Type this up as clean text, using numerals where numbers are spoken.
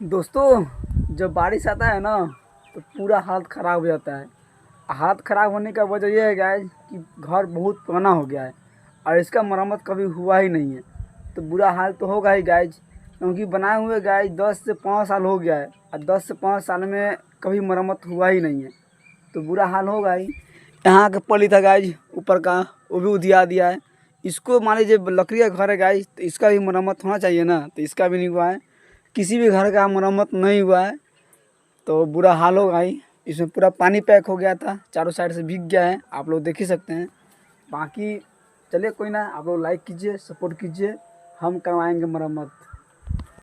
दोस्तों, जब बारिश आता है ना तो पूरा हालत ख़राब हो जाता है। हालत ख़राब होने का वजह यह है गाइज कि घर बहुत पुराना हो गया है और इसका मरम्मत कभी हुआ ही नहीं है। तो बुरा हाल तो होगा ही गाइज, क्योंकि बनाए हुए गाइज 10 से 5 साल हो गया है और 10 से 5 साल में कभी मरम्मत हुआ ही नहीं है। तो बुरा हाल होगा ही। यहाँ का पली था गाइज ऊपर का, वो भी उधिया दिया है। इसको मान लीजिए लकड़ी का घर है गाइज, तो इसका भी मरम्मत होना चाहिए ना, तो इसका भी नहीं हुआ है। किसी भी घर का मरम्मत नहीं हुआ है तो बुरा हाल होगा ही। इसमें पूरा पानी पैक हो गया था, चारों साइड से भीग गया है, आप लोग देख ही सकते हैं। बाकी चलिए कोई ना, आप लोग लाइक कीजिए, सपोर्ट कीजिए, हम करवाएंगे मरम्मत।